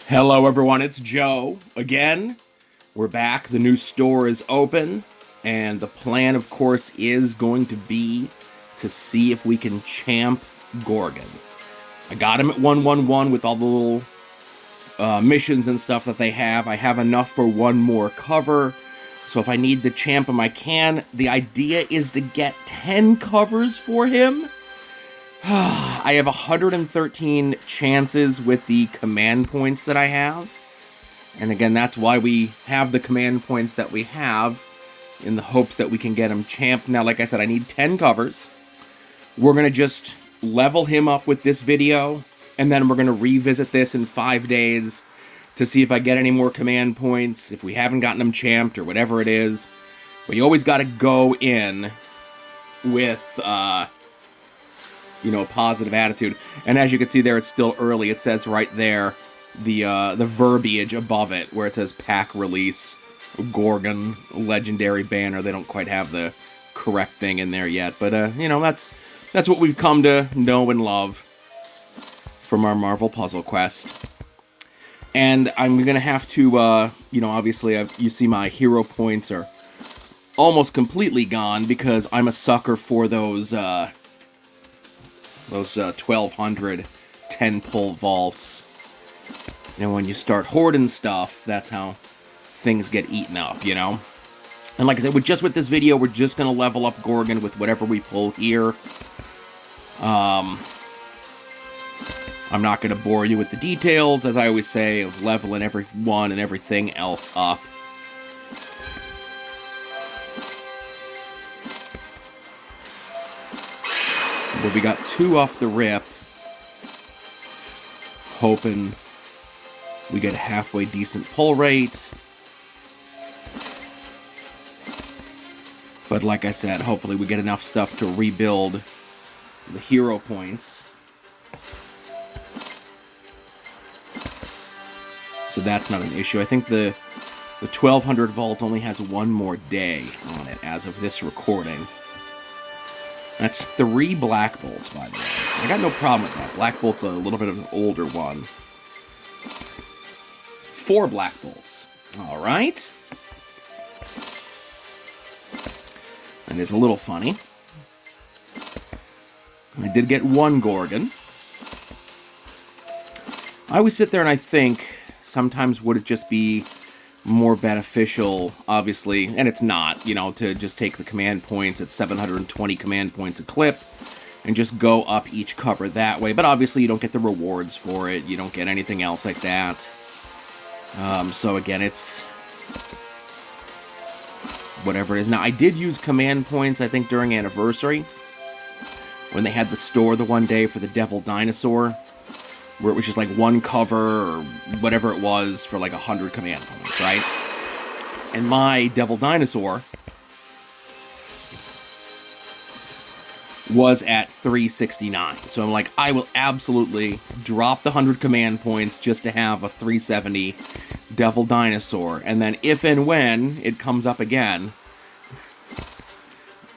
Hello everyone, it's Joe. Again, we're back. The new store is open, and the plan, of course, is going to be to see if we can champ Gorgon. I got him at 111 with all the little missions and stuff that they have. I have enough for one more cover, so if I need to champ him, I can. The idea is to get 10 covers for him. I have 113 chances with the command points that I have. And again, that's why we have the command points that we have, in the hopes that we can get him champed. Now, like I said, I need 10 covers. We're going to just level him up with this video, and then we're going to revisit this in 5 days to see if I get any more command points, if we haven't gotten him champed, or whatever it is. But you always got to go in with... a positive attitude. And as you can see there, it's still early. It says right there, the verbiage above it, where it says pack release, Gorgon, legendary banner. They don't quite have the correct thing in there yet. But, that's what we've come to know and love from our Marvel Puzzle Quest. And I'm going to have to, obviously, you see my hero points are almost completely gone, because I'm a sucker for those 1,200 10-pull vaults. And when you start hoarding stuff, that's how things get eaten up, And like I said, with this video, we're just going to level up Gorgon with whatever we pull here. I'm not going to bore you with the details, as I always say, of leveling everyone and everything else up. But we got 2 off the rip, hoping we get a halfway decent pull rate. But like I said, hopefully we get enough stuff to rebuild the hero points. So that's not an issue. I think the 1,200 vault only has one more day on it as of this recording. That's 3 Black Bolts, by the way. I got no problem with that. Black Bolt's a little bit of an older one. 4 Black Bolts. Alright. That is a little funny. I did get 1 Gorgon. I always sit there and I think, sometimes would it just be more beneficial, obviously, and it's not, to just take the command points at 720 command points a clip and just go up each cover that way. But obviously you don't get the rewards for it, you don't get anything else like that. So again, it's whatever it is. Now, I did use command points, I think, during Anniversary, when they had the store the one day for the Devil Dinosaur, where it was just like 1 cover or whatever it was for like 100 command points, right? And my Devil Dinosaur was at 369. So I'm like, I will absolutely drop the 100 command points just to have a 370 Devil Dinosaur. And then if and when it comes up again,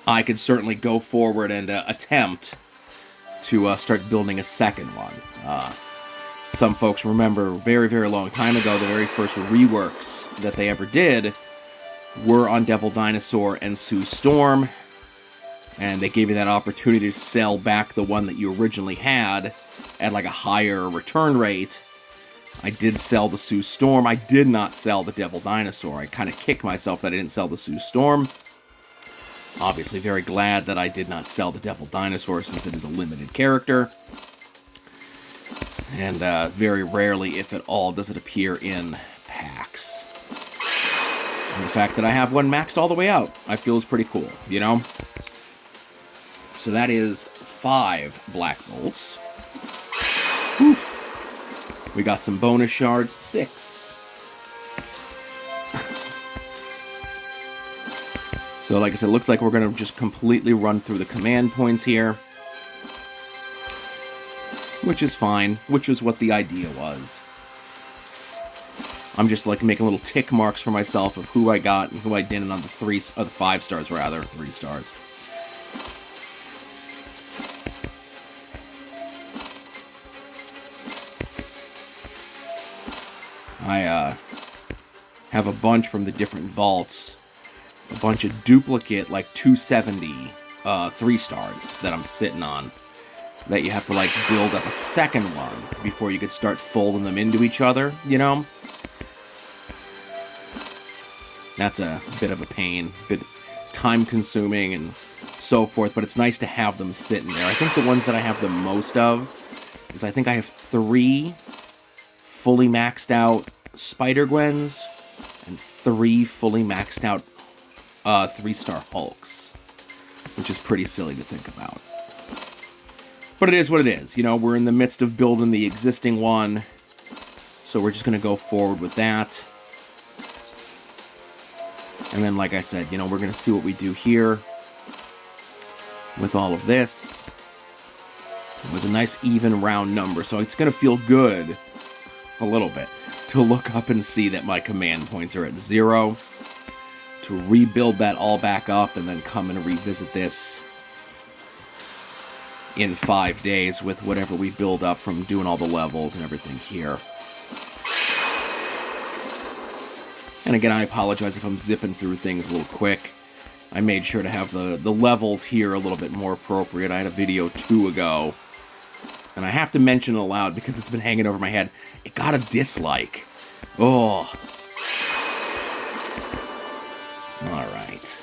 I could certainly go forward and attempt to start building a second one. Some folks remember very, very long time ago, the very first reworks that they ever did were on Devil Dinosaur and Sue Storm, and they gave you that opportunity to sell back the one that you originally had at like a higher return rate. I did sell the Sue Storm. I did not sell the Devil Dinosaur. I kind of kicked myself that I didn't sell the Sue Storm. Obviously very glad that I did not sell the Devil Dinosaur, since it is a limited character. And very rarely, if at all, does it appear in packs. And the fact that I have one maxed all the way out, I feel is pretty cool, So that is 5 Black Bolts. Oof. We got some bonus shards, 6. So like I said, it looks like we're going to just completely run through the command points here. Which is fine, which is what the idea was. I'm just like making little tick marks for myself of who I got and who I didn't on the 5 stars rather, 3 stars. I have a bunch from the different vaults. A bunch of duplicate, like 270 3 stars that I'm sitting on. That you have to, like, build up a second one before you could start folding them into each other, you know? That's a bit of a pain, a bit time-consuming and so forth, but it's nice to have them sitting there. I think the ones that I have the most of is I think I have 3 fully maxed out Spider-Gwens and 3 fully maxed out 3-star Hulks, which is pretty silly to think about. But it is what it is. You know, we're in the midst of building the existing one, so we're just going to go forward with that. And then, like I said, you know, we're going to see what we do here with all of this. It was a nice even round number, so it's going to feel good a little bit to look up and see that my command points are at 0, to rebuild that all back up, and then come and revisit this in 5 days with whatever we build up from doing all the levels and everything here. And again, I apologize if I'm zipping through things a little quick. I made sure to have the levels here a little bit more appropriate. I had a video 2 ago, and I have to mention it aloud because it's been hanging over my head. It got a dislike. Oh. Alright.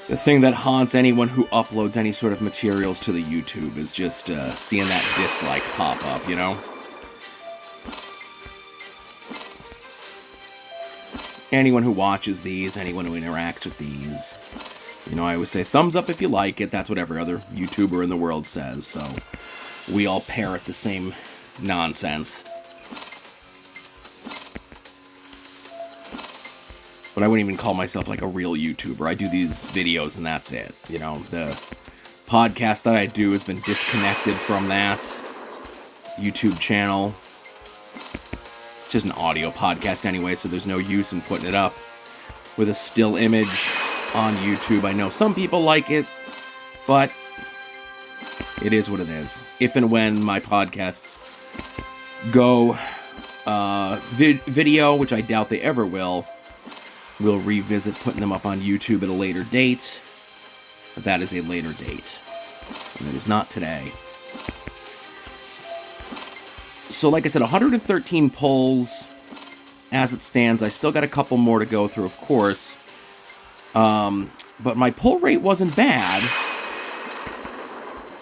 The thing that haunts anyone who uploads any sort of materials to the YouTube is just seeing that dislike pop up, you know? Anyone who watches these, anyone who interacts with these, you know, I always say thumbs up if you like it. That's what every other YouTuber in the world says, so we all parrot the same nonsense. But I wouldn't even call myself like a real YouTuber. I do these videos and that's it. You know, the podcast that I do has been disconnected from that YouTube channel. It's just an audio podcast anyway, so there's no use in putting it up with a still image on YouTube. I know some people like it, but it is what it is. If and when my podcasts go video, which I doubt they ever will, we'll revisit putting them up on YouTube at a later date. But that is a later date. And it is not today. So like I said, 113 pulls as it stands. I still got a couple more to go through, of course. But my pull rate wasn't bad.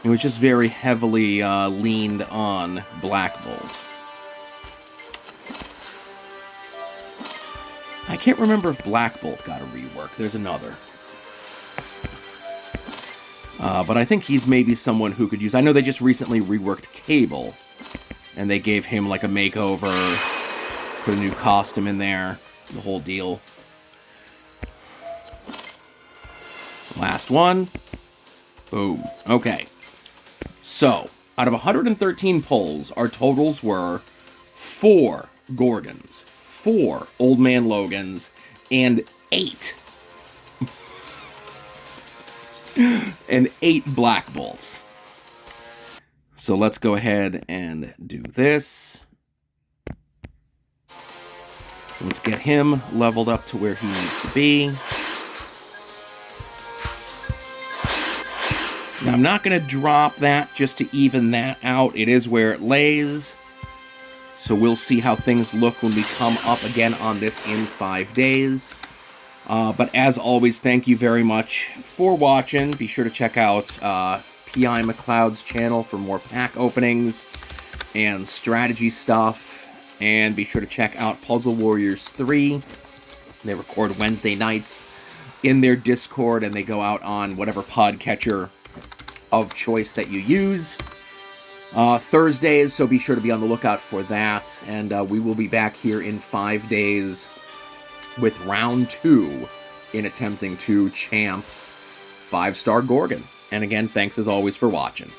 It was just very heavily leaned on Black Bolt. I can't remember if Black Bolt got a rework. There's another. But I think he's maybe someone who could use... I know they just recently reworked Cable. And they gave him like a makeover. Put a new costume in there. The whole deal. Last one. Boom. Okay. So, out of 113 pulls, our totals were 4 Gorgons, 4 Old Man Logans, and 8. and 8 Black Bolts. So let's go ahead and do this. Let's get him leveled up to where he needs to be. Now, I'm not going to drop that just to even that out. It is where it lays. So we'll see how things look when we come up again on this in 5 days. But as always, thank you very much for watching. Be sure to check out P.I. McLeod's channel for more pack openings and strategy stuff. And be sure to check out Puzzle Warriors 3. They record Wednesday nights in their Discord, and they go out on whatever podcatcher of choice that you use. Thursdays, so be sure to be on the lookout for that. And we will be back here in 5 days with round 2 in attempting to champ 5-star Gorgon. And again, thanks as always for watching.